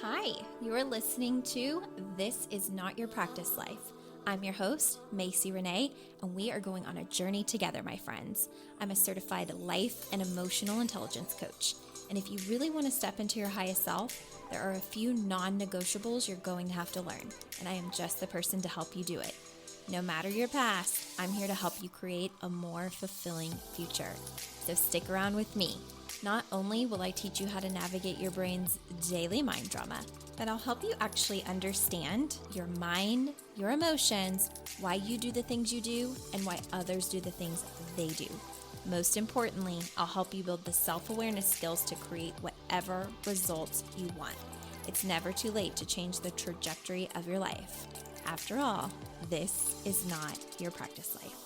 Hi, you're listening to This Is Not Your Practice Life. I'm your host, Macie Renae, and we are going on a journey together, my friends. I'm a certified life and emotional intelligence coach. And if you really want to step into your highest self, there are a few non-negotiables you're going to have to learn, and I am just the person to help you do it. No matter your past, I'm here to help you create a more fulfilling future. So stick around with me. Not only will I teach you how to navigate your brain's daily mind drama, but I'll help you actually understand your mind, your emotions, why you do the things you do, and why others do the things they do. Most importantly, I'll help you build the self-awareness skills to create whatever results you want. It's never too late to change the trajectory of your life. After all, this is not your practice life.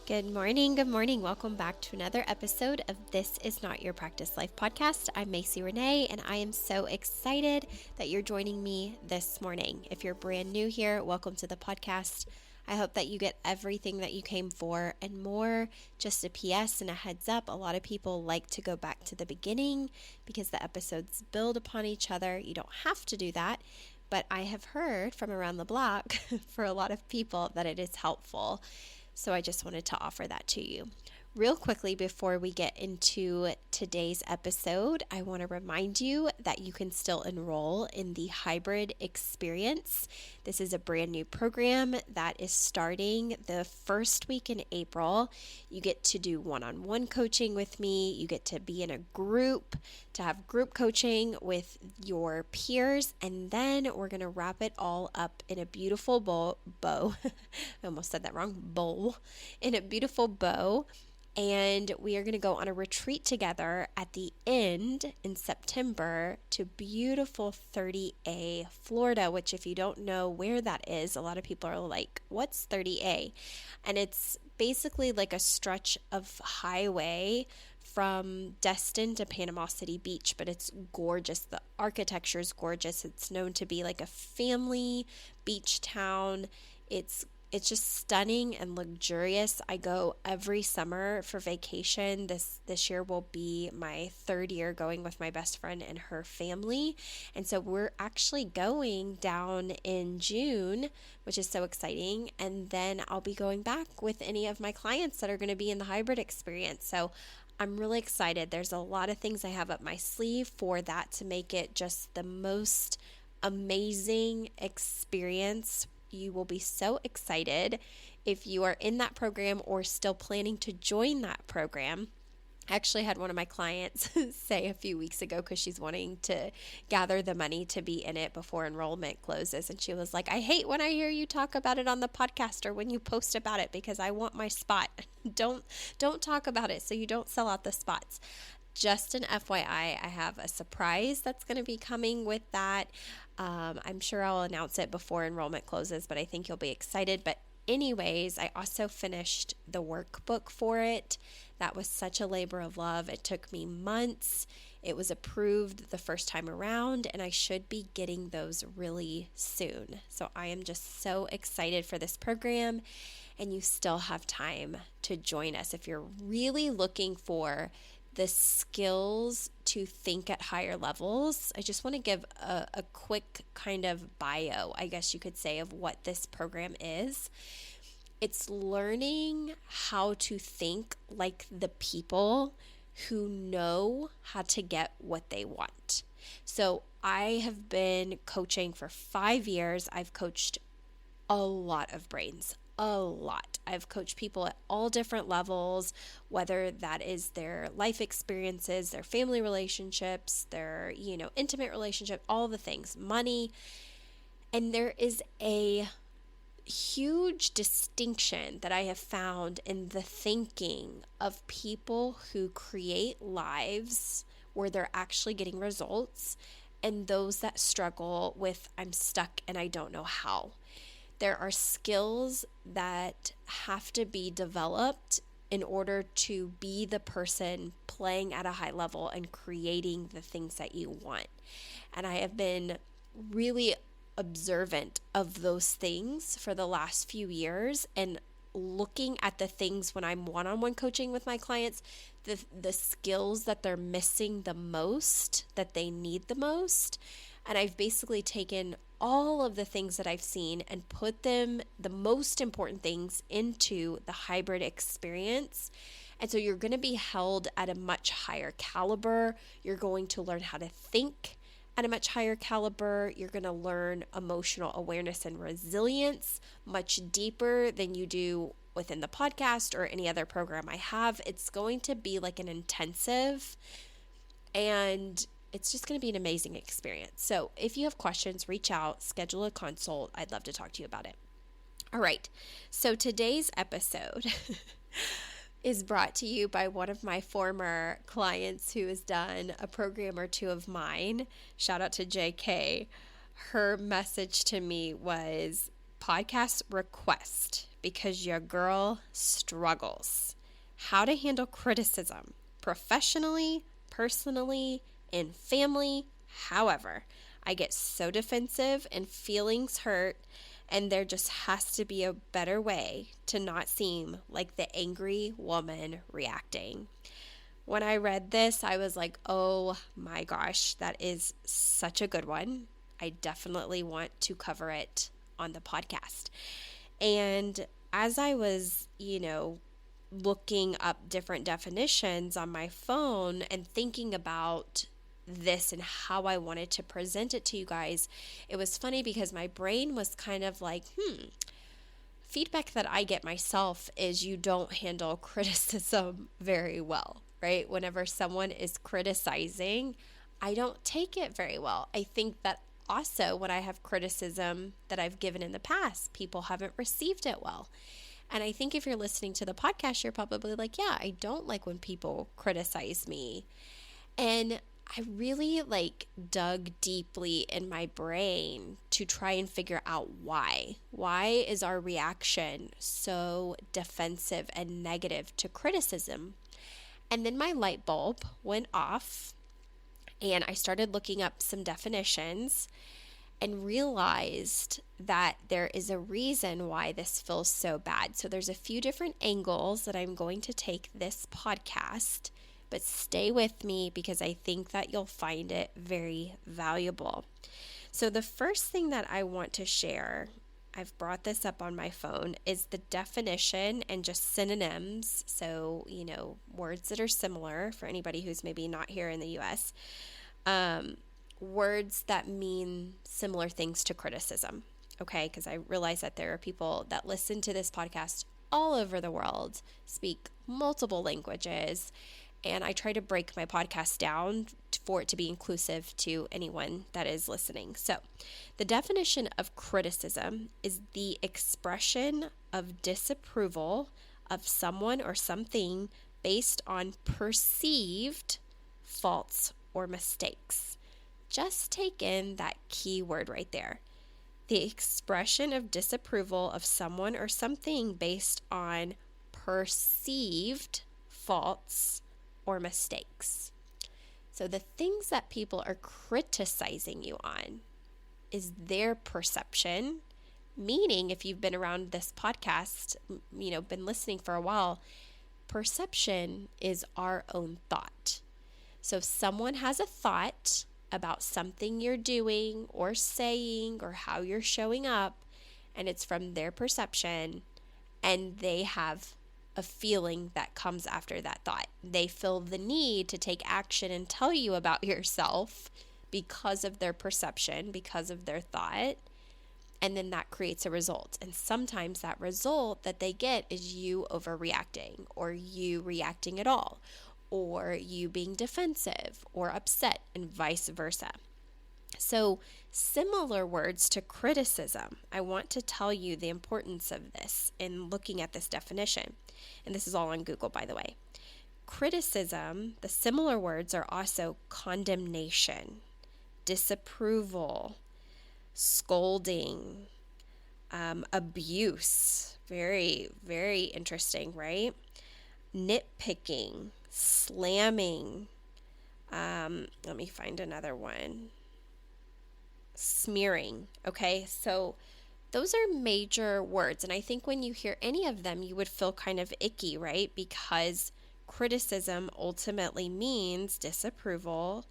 Good morning. Welcome back to another episode of This Is Not Your Practice Life podcast. I'm Macie Renae, and I am so excited that you're joining me this morning. If you're brand new here, welcome to the podcast. I hope that you get everything that you came for and more. Just a PS and a heads up, a lot of people like to go back to the beginning because the episodes build upon each other. You don't have to do that, but I have heard from around the block for a lot of people that it is helpful. So I just wanted to offer that to you. Real quickly, before we get into today's episode, I want to remind you that you can still enroll in the hybrid experience. This is a brand new program that is starting the first week in April. You get to do one-on-one coaching with me. You get to be in a group, to have group coaching with your peers, and then we're going to wrap it all up in a beautiful bow. I almost said that wrong. Bowl. In a beautiful bow. And we are going to go on a retreat together at the end in September to beautiful 30A, Florida, which if you don't know where that is, a lot of people are like, what's 30A? And it's basically like a stretch of highway from Destin to Panama City Beach, but it's gorgeous. The architecture is gorgeous. It's known to be like a family beach town. It's just stunning and luxurious. I go every summer for vacation. This year will be my third year going with my best friend and her family. And so we're actually going down in June, which is so exciting. And then I'll be going back with any of my clients that are going to be in the hybrid experience. So I'm really excited. There's a lot of things I have up my sleeve for that to make it just the most amazing experience. You will be so excited if you are in that program or still planning to join that program. I actually had one of my clients say a few weeks ago, because she's wanting to gather the money to be in it before enrollment closes. And she was like, I hate when I hear you talk about it on the podcast or when you post about it because I want my spot. Don't talk about it so you don't sell out the spots. Just an FYI, I have a surprise that's going to be coming with that. I'm sure I'll announce it before enrollment closes, but I think you'll be excited. But anyways, I also finished the workbook for it. That was such a labor of love. It took me months. It was approved the first time around, and I should be getting those really soon. So I am just so excited for this program, and you still have time to join us. If you're really looking for the skills to think at higher levels, I just want to give a quick kind of bio, I guess you could say, of what this program is. It's learning how to think like the people who know how to get what they want. So I have been coaching for 5 years. I've coached a lot of brains. A lot. I've coached people at all different levels, whether that is their life experiences, their family relationships, their, intimate relationship, all the things, money. And there is a huge distinction that I have found in the thinking of people who create lives where they're actually getting results and those that struggle with, I'm stuck and I don't know how. There are skills that have to be developed in order to be the person playing at a high level and creating the things that you want. And I have been really observant of those things for the last few years and looking at the things when I'm one-on-one coaching with my clients, the skills that they're missing the most, that they need the most. And I've basically taken all of the things that I've seen and put them, the most important things, into the hybrid experience. And so you're going to be held at a much higher caliber. You're going to learn how to think at a much higher caliber. You're going to learn emotional awareness and resilience much deeper than you do within the podcast or any other program I have. It's going to be like an intensive, and it's just going to be an amazing experience. So if you have questions, reach out, schedule a consult. I'd love to talk to you about it. All right. So today's episode is brought to you by one of my former clients who has done a program or two of mine. Shout out to JK. Her message to me was podcast request because your girl struggles. How to handle criticism professionally, personally, in family. However, I get so defensive and feelings hurt, and there just has to be a better way to not seem like the angry woman reacting. When I read this, I was like, oh my gosh, that is such a good one. I definitely want to cover it on the podcast. And as I was, looking up different definitions on my phone and thinking about this and how I wanted to present it to you guys, it was funny because my brain was kind of like, feedback that I get myself is you don't handle criticism very well, right? Whenever someone is criticizing, I don't take it very well. I think that also when I have criticism that I've given in the past, people haven't received it well. And I think if you're listening to the podcast, you're probably like, yeah, I don't like when people criticize me. And I really dug deeply in my brain to try and figure out why. Why is our reaction so defensive and negative to criticism? And then my light bulb went off and I started looking up some definitions and realized that there is a reason why this feels so bad. So there's a few different angles that I'm going to take this podcast, but stay with me because I think that you'll find it very valuable. So the first thing that I want to share, I've brought this up on my phone, is the definition and just synonyms. So, words that are similar for anybody who's maybe not here in the US. Words that mean similar things to criticism. Okay, because I realize that there are people that listen to this podcast all over the world, speak multiple languages, and I try to break my podcast down for it to be inclusive to anyone that is listening. So, the definition of criticism is the expression of disapproval of someone or something based on perceived faults or mistakes. Just take in that key word right there. The expression of disapproval of someone or something based on perceived faults or mistakes. So the things that people are criticizing you on is their perception, meaning if you've been around this podcast, been listening for a while, perception is our own thought. So if someone has a thought about something you're doing or saying or how you're showing up, and it's from their perception, and they have a feeling that comes after that thought. They feel the need to take action and tell you about yourself because of their perception, because of their thought, and then that creates a result. And sometimes that result that they get is you overreacting, or you reacting at all, or you being defensive or upset, and vice versa. So, similar words to criticism. I want to tell you the importance of this in looking at this definition. And this is all on Google, by the way. Criticism, the similar words are also condemnation, disapproval, scolding, abuse. Very, very interesting, right? Nitpicking, slamming. Let me find another one. Smearing. Okay, so those are major words. And I think when you hear any of them, you would feel kind of icky, right? Because criticism ultimately means disapproval.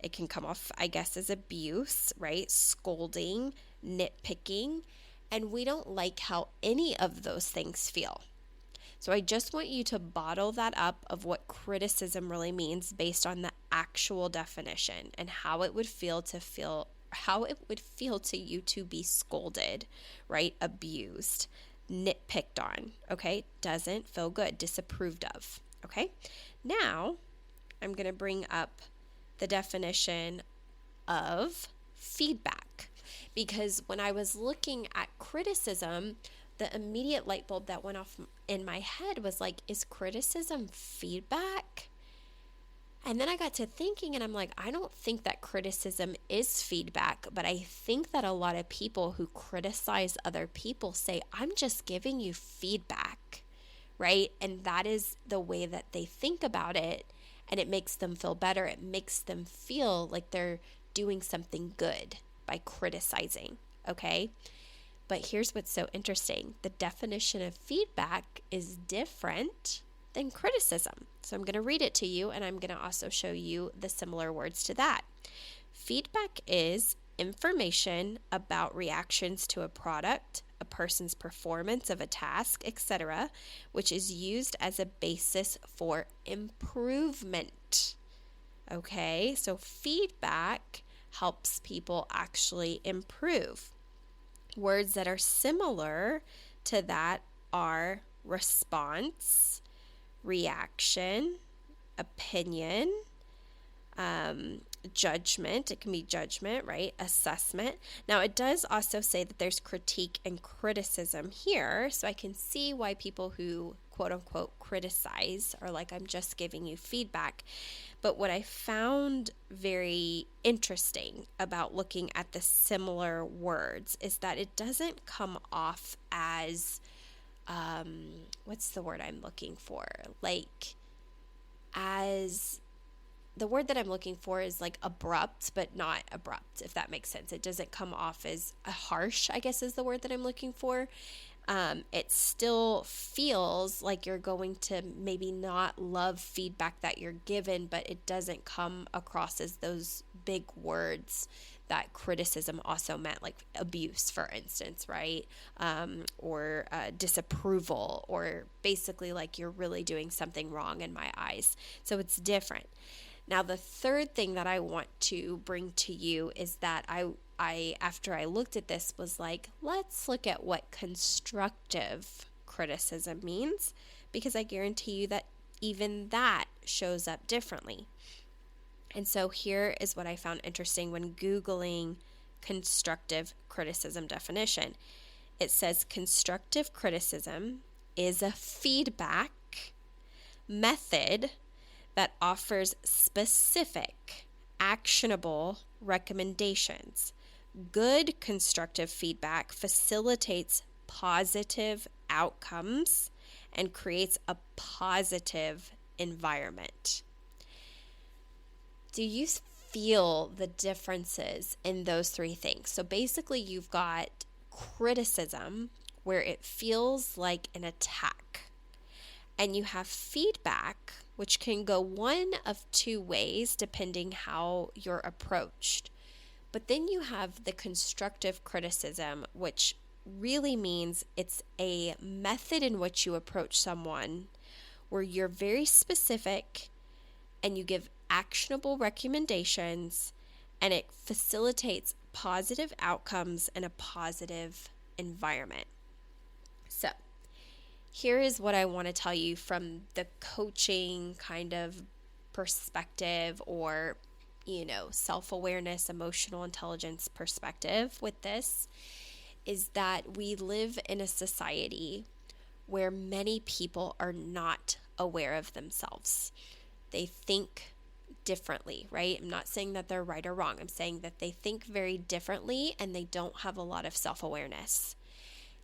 It can come off, I guess, as abuse, right? Scolding, nitpicking. And we don't like how any of those things feel. So I just want you to bottle that up of what criticism really means based on the actual definition and how it would feel to you to be scolded, right? Abused, nitpicked on, okay? Doesn't feel good, disapproved of, okay? Now, I'm going to bring up the definition of feedback, because when I was looking at criticism, the immediate light bulb that went off in my head was like, is criticism feedback? And then I got to thinking, and I'm like, I don't think that criticism is feedback, but I think that a lot of people who criticize other people say, I'm just giving you feedback, right? And that is the way that they think about it, and it makes them feel better. It makes them feel like they're doing something good by criticizing, okay? But here's what's so interesting. The definition of feedback is different than criticism. So I'm going to read it to you, and I'm going to also show you the similar words to that. Feedback is information about reactions to a product, a person's performance of a task, etc., which is used as a basis for improvement. Okay, so feedback helps people actually improve. Words that are similar to that are response, reaction, opinion, judgment. It can be judgment, right? Assessment. Now, it does also say that there's critique and criticism here, so I can see why people who quote unquote criticize are like, I'm just giving you feedback. But what I found very interesting about looking at the similar words is that it doesn't come off as, what's the word I'm looking for? The word that I'm looking for is like abrupt, but not abrupt, if that makes sense. It doesn't come off as harsh, I guess is the word that I'm looking for. It still feels like you're going to maybe not love feedback that you're given, but it doesn't come across as those big words that criticism also meant, like abuse, for instance, right? Or disapproval, or basically like you're really doing something wrong in my eyes. So it's different. Now, the third thing that I want to bring to you is that I after I looked at this, was like, let's look at what constructive criticism means, because I guarantee you that even that shows up differently. And so here is what I found interesting when Googling constructive criticism definition. It says constructive criticism is a feedback method that offers specific, actionable recommendations. Good constructive feedback facilitates positive outcomes and creates a positive environment. Do you feel the differences in those three things? So basically, you've got criticism where it feels like an attack, and you have feedback, which can go one of two ways depending how you're approached. But then you have the constructive criticism, which really means it's a method in which you approach someone where you're very specific and you give actionable recommendations, and it facilitates positive outcomes and a positive environment. So here is what I want to tell you from the coaching kind of perspective, or self-awareness, emotional intelligence perspective with this, is that we live in a society where many people are not aware of themselves. They think differently, right? I'm not saying that they're right or wrong. I'm saying that they think very differently, and they don't have a lot of self-awareness.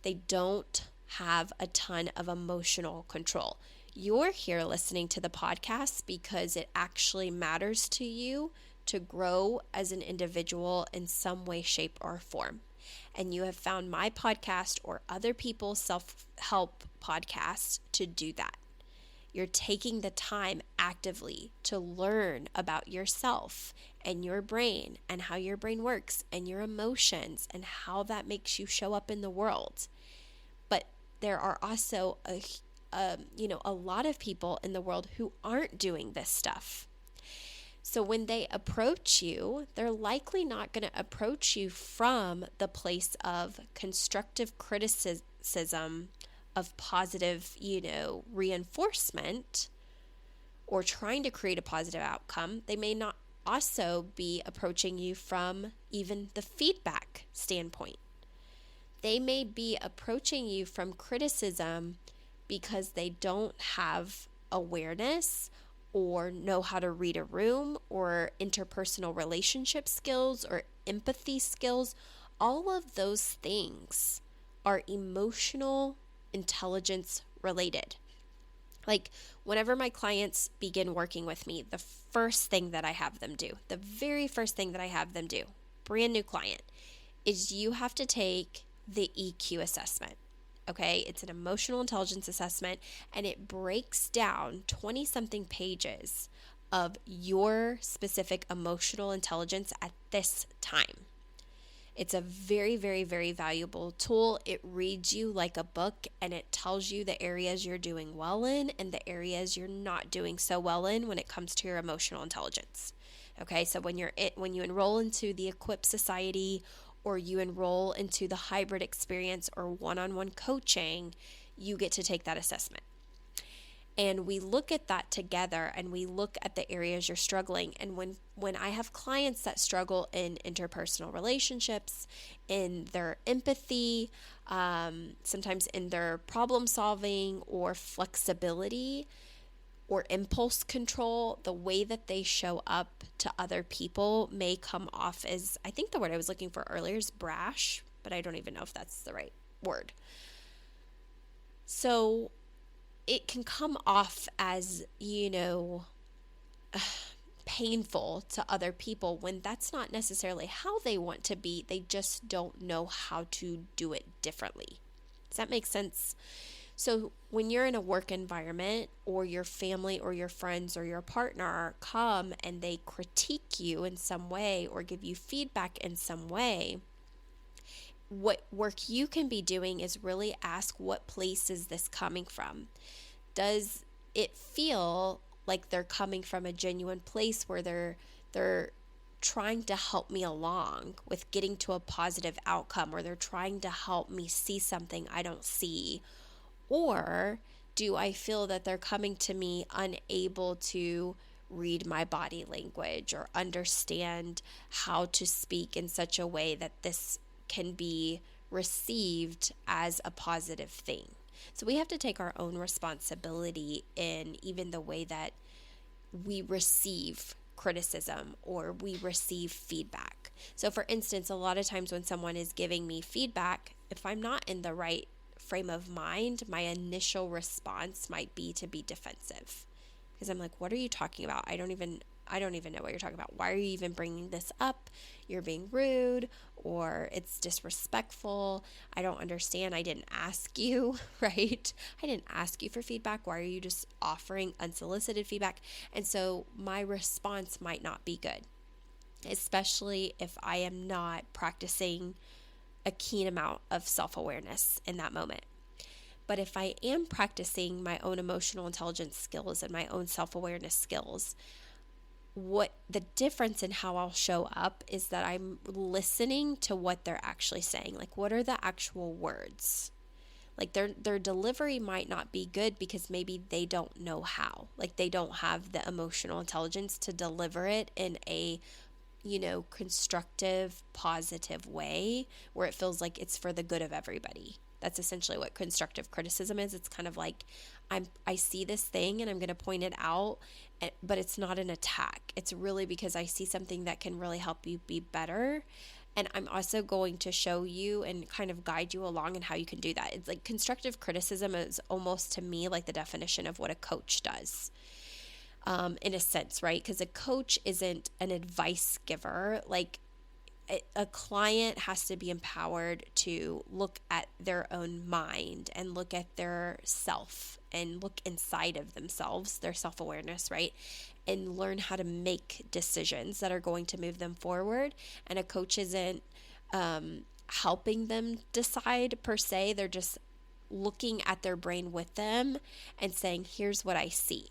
They don't have a ton of emotional control. You're here listening to the podcast because it actually matters to you to grow as an individual in some way, shape, or form. and you have found my podcast or other people's self-help podcasts to do that. You're taking the time actively to learn about yourself and your brain and how your brain works and your emotions and how that makes you show up in the world. But there are also a lot of people in the world who aren't doing this stuff. So when they approach you, they're likely not going to approach you from the place of constructive criticism, of positive, reinforcement, or trying to create a positive outcome. They may not also be approaching you from even the feedback standpoint. They may be approaching you from criticism because they don't have awareness or know how to read a room or interpersonal relationship skills or empathy skills. All of those things are emotional intelligence related. Like whenever my clients begin working with me, the first thing that I have them do, the very first thing that I have them do, brand new client, is you have to take the EQ assessment. Okay, it's an emotional intelligence assessment, and it breaks down 20-something pages of your specific emotional intelligence at this time. It's a very, very, very valuable tool. It reads you like a book, and it tells you the areas you're doing well in and the areas you're not doing so well in when it comes to your emotional intelligence. Okay, so when you enroll into the Equip Society, or you enroll into the hybrid experience or one-on-one coaching, you get to take that assessment. And we look at that together, and we look at the areas you're struggling. And when I have clients that struggle in interpersonal relationships, in their empathy, sometimes in their problem solving or flexibility or impulse control, the way that they show up to other people may come off as, I think the word I was looking for earlier is brash, but I don't even know if that's the right word. So it can come off as, painful to other people when that's not necessarily how they want to be. They just don't know how to do it differently. Does that make sense? So when you're in a work environment, or your family or your friends or your partner come and they critique you in some way or give you feedback in some way, what work you can be doing is really ask, what place is this coming from? Does it feel like they're coming from a genuine place where they're trying to help me along with getting to a positive outcome, or they're trying to help me see something I don't see? Or do I feel that they're coming to me unable to read my body language or understand how to speak in such a way that this can be received as a positive thing? So we have to take our own responsibility in even the way that we receive criticism or we receive feedback. So for instance, a lot of times when someone is giving me feedback, if I'm not in the right frame of mind, my initial response might be to be defensive, because I'm like, what are you talking about? I don't even know what you're talking about. Why are you even bringing this up? You're being rude, or it's disrespectful. I don't understand. I didn't ask you, right? I didn't ask you for feedback. Why are you just offering unsolicited feedback? And so my response might not be good, especially if I am not practicing a keen amount of self-awareness in that moment. But if I am practicing my own emotional intelligence skills and my own self-awareness skills, what the difference in how I'll show up is that I'm listening to what they're actually saying. Like, what are the actual words? Like their delivery might not be good because maybe they don't know how. Like they don't have the emotional intelligence to deliver it in a constructive, positive way where it feels like it's for the good of everybody. That's essentially what constructive criticism is. It's kind of like I see this thing and I'm going to point it out, but it's not an attack. It's really because I see something that can really help you be better. And I'm also going to show you and kind of guide you along in how you can do that. It's like constructive criticism is almost, to me, like the definition of what a coach does. In a sense, right? Because a coach isn't an advice giver. Like a client has to be empowered to look at their own mind and look at their self and look inside of themselves, their self-awareness, right? And learn how to make decisions that are going to move them forward. And a coach isn't helping them decide per se. They're just looking at their brain with them and saying, here's what I see.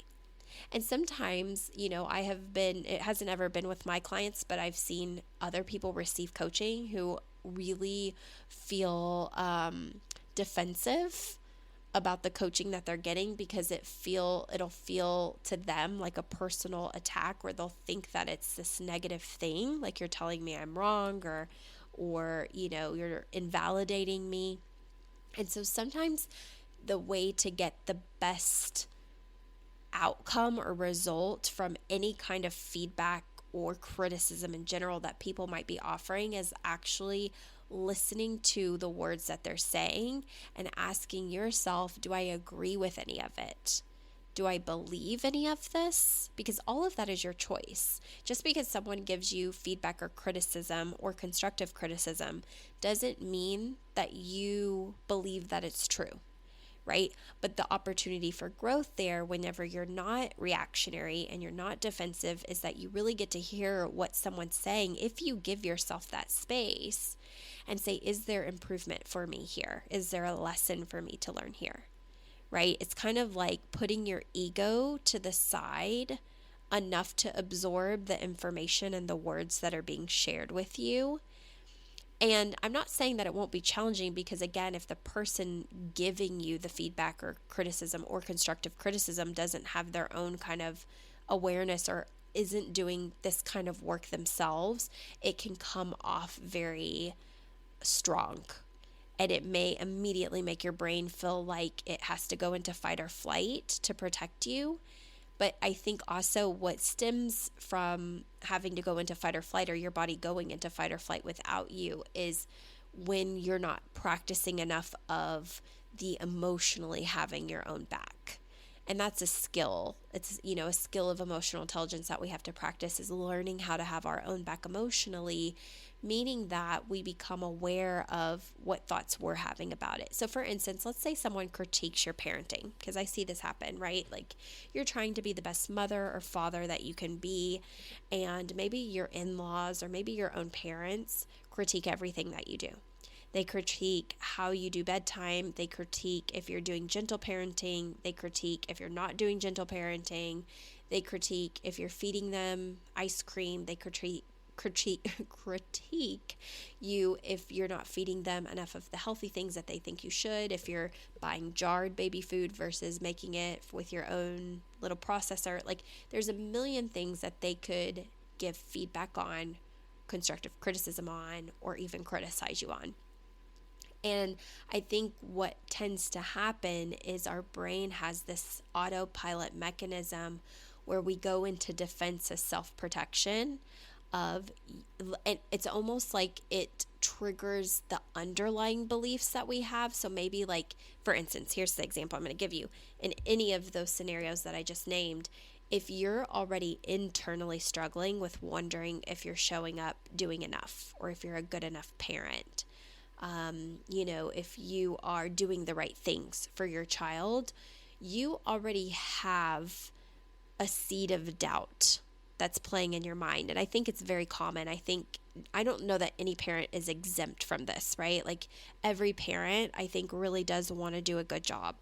And sometimes, it hasn't ever been with my clients, but I've seen other people receive coaching who really feel defensive about the coaching that they're getting because it'll feel to them like a personal attack, where they'll think that it's this negative thing, like you're telling me I'm wrong, or you're invalidating me. And so sometimes the way to get the best outcome or result from any kind of feedback or criticism in general that people might be offering is actually listening to the words that they're saying and asking yourself, do I agree with any of it? Do I believe any of this? Because all of that is your choice. Just because someone gives you feedback or criticism or constructive criticism doesn't mean that you believe that it's true, right? But the opportunity for growth there, whenever you're not reactionary and you're not defensive, is that you really get to hear what someone's saying if you give yourself that space and say, is there improvement for me here? Is there a lesson for me to learn here? Right? It's kind of like putting your ego to the side enough to absorb the information and the words that are being shared with you. And I'm not saying that it won't be challenging, because again, if the person giving you the feedback or criticism or constructive criticism doesn't have their own kind of awareness or isn't doing this kind of work themselves, it can come off very strong. And it may immediately make your brain feel like it has to go into fight or flight to protect you. But I think also what stems from having to go into fight or flight, or your body going into fight or flight without you, is when you're not practicing enough of the emotionally having your own back. And that's a skill. It's, a skill of emotional intelligence that we have to practice, is learning how to have our own back emotionally, meaning that we become aware of what thoughts we're having about it. So for instance, let's say someone critiques your parenting, because I see this happen, right? Like you're trying to be the best mother or father that you can be, and maybe your in-laws or maybe your own parents critique everything that you do. They critique how you do bedtime. They critique if you're doing gentle parenting. They critique if you're not doing gentle parenting. They critique if you're feeding them ice cream. They critique you if you're not feeding them enough of the healthy things that they think you should, if you're buying jarred baby food versus making it with your own little processor. Like there's a million things that they could give feedback on, constructive criticism on, or even criticize you on. And I think what tends to happen is our brain has this autopilot mechanism where we go into defense as self-protection and it's almost like it triggers the underlying beliefs that we have. So maybe, like, for instance, here's the example I'm going to give you. In any of those scenarios that I just named, if you're already internally struggling with wondering if you're showing up doing enough, or if you're a good enough parent, if you are doing the right things for your child, you already have a seed of doubt that's playing in your mind. And I think it's very common. I don't know that any parent is exempt from this, right? Like every parent, I think, really does want to do a good job.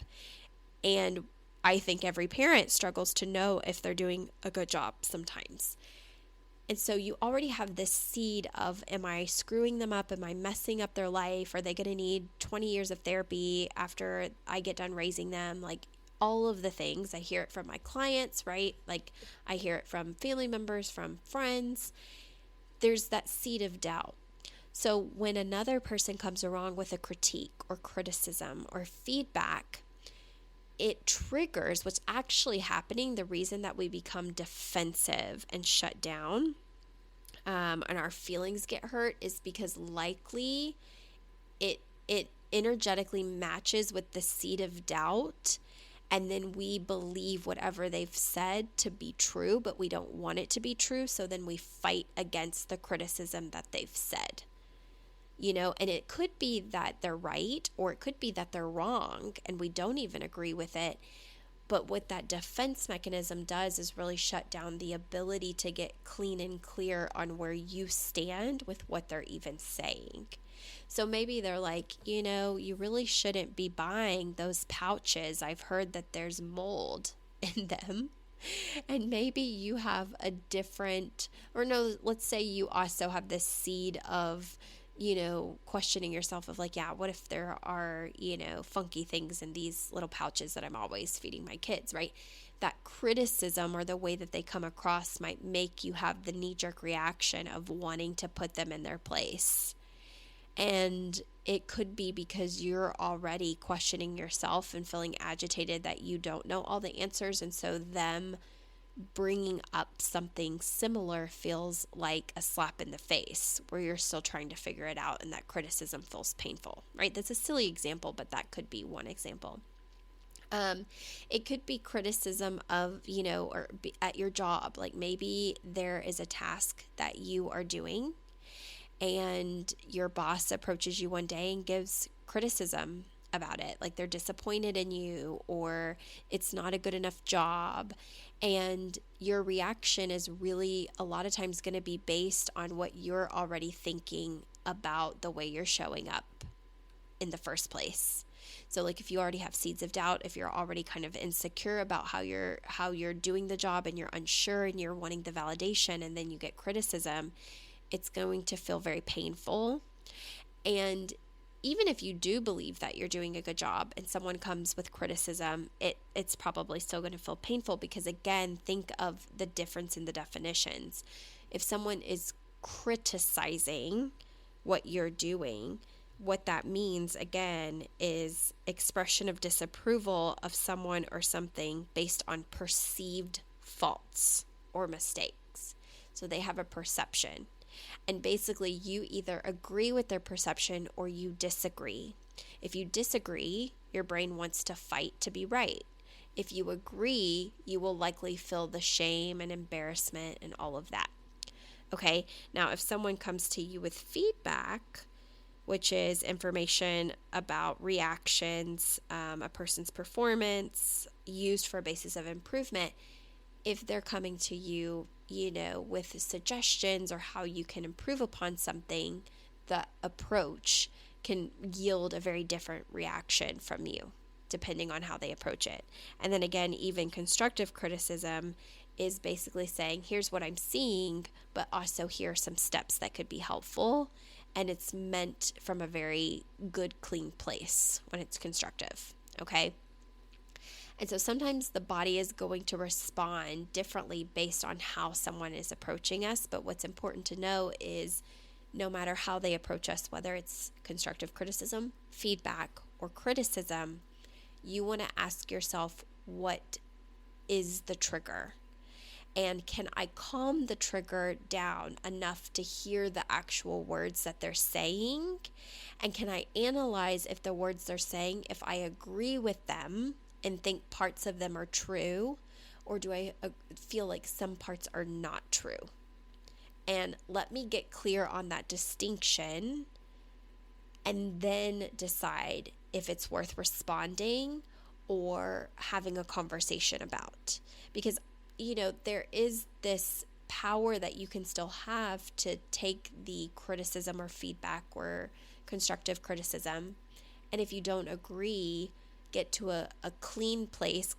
And I think every parent struggles to know if they're doing a good job sometimes. And so you already have this seed of, am I screwing them up? Am I messing up their life? Are they going to need 20 years of therapy after I get done raising them? Like all of the things. I hear it from my clients, right? Like I hear it from family members, from friends. There's that seed of doubt. So when another person comes along with a critique or criticism or feedback, it triggers what's actually happening. The reason that we become defensive and shut down and our feelings get hurt is because likely it energetically matches with the seed of doubt. And then we believe whatever they've said to be true, but we don't want it to be true. So then we fight against the criticism that they've said. And it could be that they're right, or it could be that they're wrong and we don't even agree with it. But what that defense mechanism does is really shut down the ability to get clean and clear on where you stand with what they're even saying. So maybe they're like, you really shouldn't be buying those pouches. I've heard that there's mold in them. And maybe you have a different, or no, let's say you also have this seed of, questioning yourself of like, yeah, what if there are, funky things in these little pouches that I'm always feeding my kids, right? That criticism or the way that they come across might make you have the knee-jerk reaction of wanting to put them in their place. And it could be because you're already questioning yourself and feeling agitated that you don't know all the answers. And so them bringing up something similar feels like a slap in the face where you're still trying to figure it out, and that criticism feels painful, right? That's a silly example, but that could be one example. It could be criticism of, or at your job. Like maybe there is a task that you are doing and your boss approaches you one day and gives criticism about it. Like they're disappointed in you, or it's not a good enough job. And your reaction is really a lot of times going to be based on what you're already thinking about the way you're showing up in the first place. So like if you already have seeds of doubt, if you're already kind of insecure about how you're doing the job and you're unsure and you're wanting the validation, and then you get criticism, it's going to feel very painful. And even if you do believe that you're doing a good job and someone comes with criticism, it's probably still going to feel painful because, again, think of the difference in the definitions. If someone is criticizing what you're doing, what that means, again, is expression of disapproval of someone or something based on perceived faults or mistakes. So they have a perception. And basically, you either agree with their perception or you disagree. If you disagree, your brain wants to fight to be right. If you agree, you will likely feel the shame and embarrassment and all of that. Okay, now if someone comes to you with feedback, which is information about reactions, a person's performance, used for a basis of improvement, if they're coming to you, with suggestions or how you can improve upon something, the approach can yield a very different reaction from you, depending on how they approach it. And then again, even constructive criticism is basically saying, here's what I'm seeing, but also here are some steps that could be helpful. And it's meant from a very good, clean place when it's constructive, okay? And so sometimes the body is going to respond differently based on how someone is approaching us. But what's important to know is no matter how they approach us, whether it's constructive criticism, feedback, or criticism, you want to ask yourself, what is the trigger? And can I calm the trigger down enough to hear the actual words that they're saying? And can I analyze if the words they're saying, if I agree with them and think parts of them are true, or do I feel like some parts are not true? And let me get clear on that distinction and then decide if it's worth responding or having a conversation about. Because, there is this power that you can still have to take the criticism or feedback or constructive criticism. And if you don't agree, get to a clean place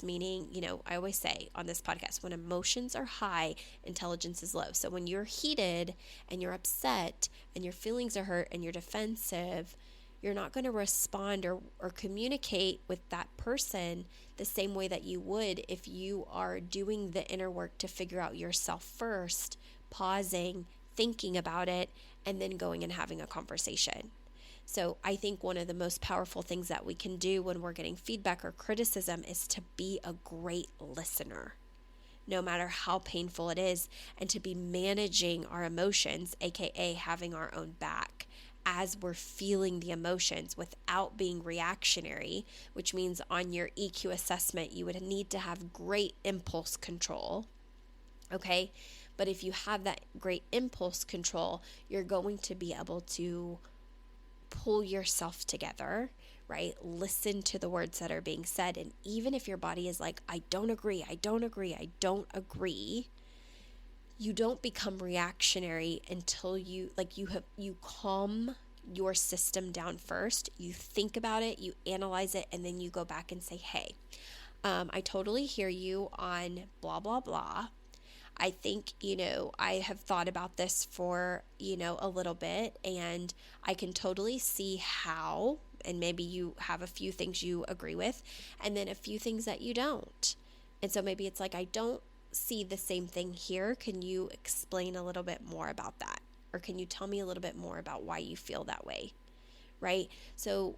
meaning, I always say on this podcast, when emotions are high, intelligence is low. So when you're heated and you're upset and your feelings are hurt and you're defensive, you're not going to respond or communicate with that person the same way that you would if you are doing the inner work to figure out yourself first, pausing, thinking about it, and then going and having a conversation. So I think one of the most powerful things that we can do when we're getting feedback or criticism is to be a great listener, no matter how painful it is, and to be managing our emotions, aka having our own back as we're feeling the emotions without being reactionary, which means on your EQ assessment, you would need to have great impulse control. Okay. But if you have that great impulse control, you're going to be able to pull yourself together, right? Listen to the words that are being said. And even if your body is like, I don't agree, I don't agree, I don't agree, you don't become reactionary until you calm your system down first. You think about it, you analyze it, and then you go back and say, hey, I totally hear you on blah, blah, blah. I think, I have thought about this for, a little bit, and I can totally see how, and maybe you have a few things you agree with, and then a few things that you don't. And so maybe it's like, I don't see the same thing here. Can you explain a little bit more about that? Or can you tell me a little bit more about why you feel that way? Right? So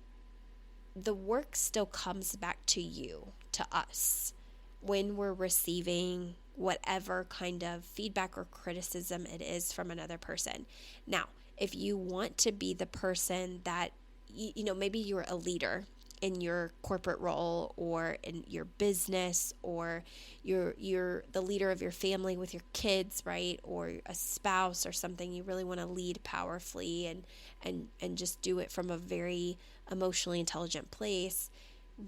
the work still comes back to you, to us, when we're receiving whatever kind of feedback or criticism it is from another person. Now, if you want to be the person that, maybe you're a leader in your corporate role or in your business, or you're the leader of your family with your kids, right? Or a spouse or something, you really want to lead powerfully and just do it from a very emotionally intelligent place.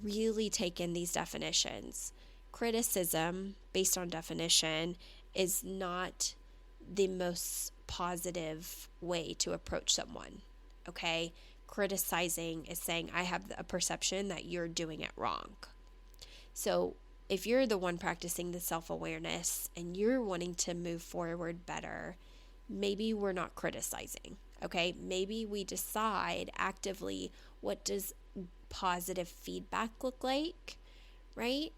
Really take in these definitions. Criticism, based on definition, is not the most positive way to approach someone, okay? Criticizing is saying, I have a perception that you're doing it wrong. So if you're the one practicing the self-awareness and you're wanting to move forward better, maybe we're not criticizing, okay? Maybe we decide actively, what does positive feedback look like, right?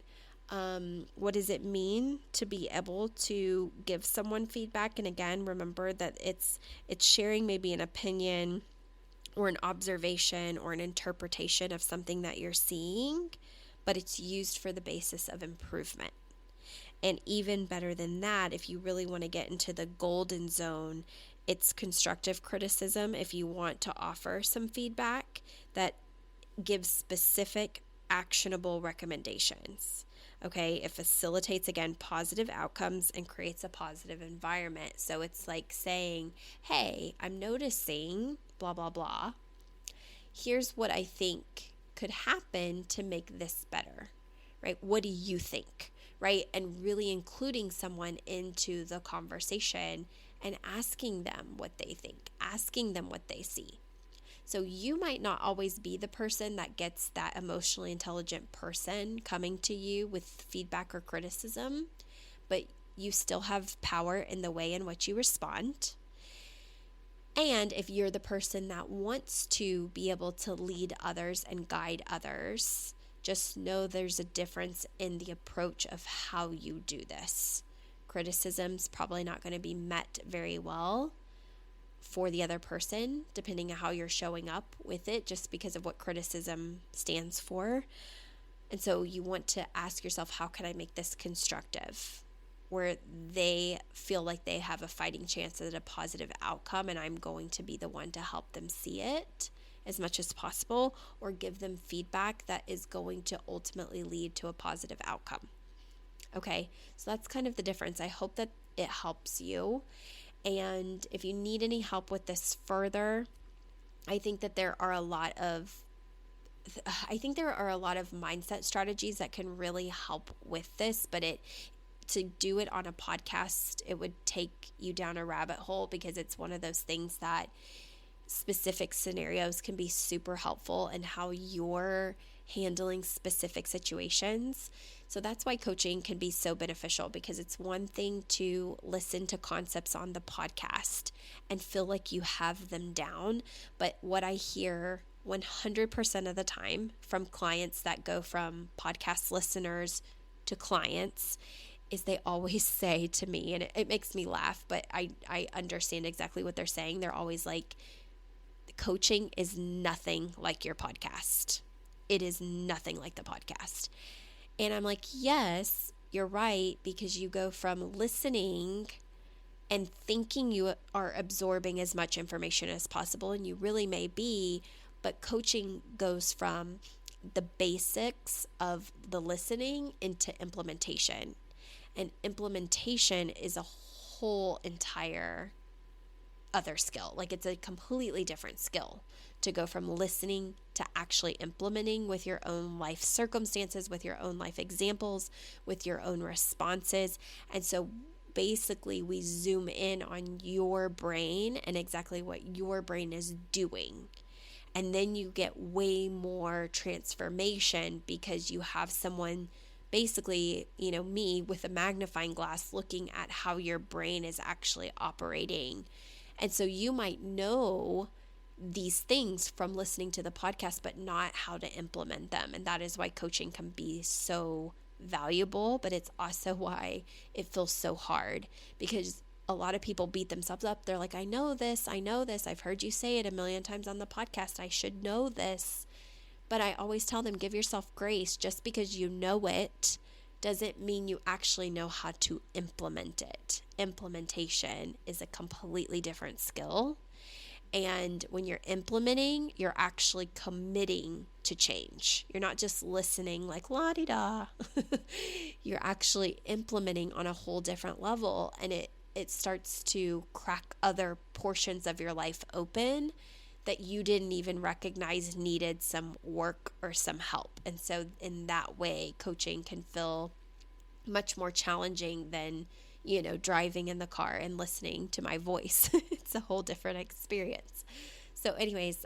What does it mean to be able to give someone feedback? And again, remember that it's sharing maybe an opinion or an observation or an interpretation of something that you're seeing, but it's used for the basis of improvement. And even better than that, if you really want to get into the golden zone, it's constructive criticism. If you want to offer some feedback that gives specific actionable recommendations. Okay, it facilitates, again, positive outcomes and creates a positive environment. So it's like saying, hey, I'm noticing blah, blah, blah. Here's what I think could happen to make this better, right? What do you think, right? And really including someone into the conversation and asking them what they think, asking them what they see. So you might not always be the person that gets that emotionally intelligent person coming to you with feedback or criticism, but you still have power in the way in which you respond. And if you're the person that wants to be able to lead others and guide others, just know there's a difference in the approach of how you do this. Criticism's probably not going to be met very well for the other person, depending on how you're showing up with it, just because of what criticism stands for. And so you want to ask yourself, how can I make this constructive, where they feel like they have a fighting chance at a positive outcome, and I'm going to be the one to help them see it as much as possible, or give them feedback that is going to ultimately lead to a positive outcome. Okay, so that's kind of the difference. I hope that it helps you. And if you need any help with this further, I think there are a lot of mindset strategies that can really help with this, but to do it on a podcast, it would take you down a rabbit hole, because it's one of those things that specific scenarios can be super helpful in how you're handling specific situations. So that's why coaching can be so beneficial, because it's one thing to listen to concepts on the podcast and feel like you have them down. But what I hear 100% of the time from clients that go from podcast listeners to clients is they always say to me, and it makes me laugh, but I understand exactly what they're saying. They're always like, coaching is nothing like your podcast. It is nothing like the podcast. And I'm like, yes, you're right, because you go from listening and thinking you are absorbing as much information as possible, and you really may be, but coaching goes from the basics of the listening into implementation. And implementation is a whole entire other skill. Like, it's a completely different skill to go from listening to actually implementing with your own life circumstances, with your own life examples, with your own responses. And so basically we zoom in on your brain and exactly what your brain is doing. And then you get way more transformation because you have someone, basically, me with a magnifying glass looking at how your brain is actually operating. And so you might know these things from listening to the podcast, but not how to implement them. And that is why coaching can be so valuable, but it's also why it feels so hard, because a lot of people beat themselves up. They're like, I know this. I've heard you say it a million times on the podcast. I should know this. But I always tell them, give yourself grace. Just because you know it doesn't mean you actually know how to implement it. Implementation is a completely different skill. And when you're implementing, you're actually committing to change. You're not just listening like la-di-da. You're actually implementing on a whole different level. And it starts to crack other portions of your life open that you didn't even recognize needed some work or some help. And so in that way, coaching can feel much more challenging than, driving in the car and listening to my voice. It's a whole different experience. So anyways,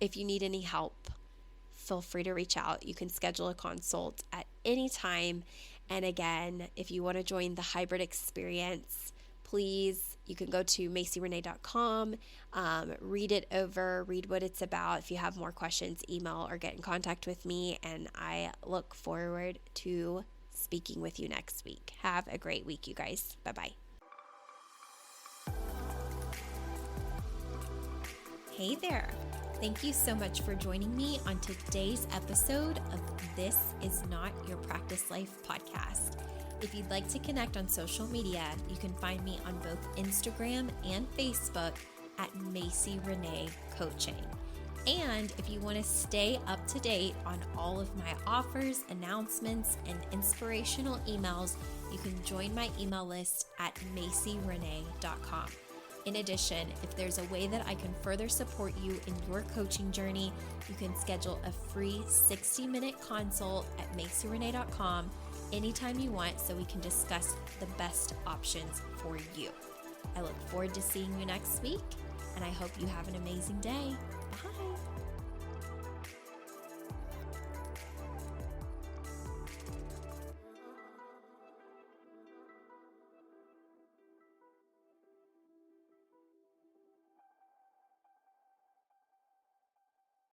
if you need any help, feel free to reach out. You can schedule a consult at any time. And again, if you want to join the hybrid experience, please, you can go to MacieRenae.com, read it over, read what it's about. If you have more questions, email or get in contact with me. And I look forward to speaking with you next week. Have a great week, you guys. Bye-bye. Hey there. Thank you so much for joining me on today's episode of This Is Not Your Practice Life podcast. If you'd like to connect on social media, you can find me on both Instagram and Facebook at Macie Renae Coaching. And if you want to stay up to date on all of my offers, announcements, and inspirational emails, you can join my email list at MacieRenae.com. In addition, if there's a way that I can further support you in your coaching journey, you can schedule a free 60-minute consult at MacieRenae.com anytime you want, so we can discuss the best options for you. I look forward to seeing you next week, and I hope you have an amazing day. Bye.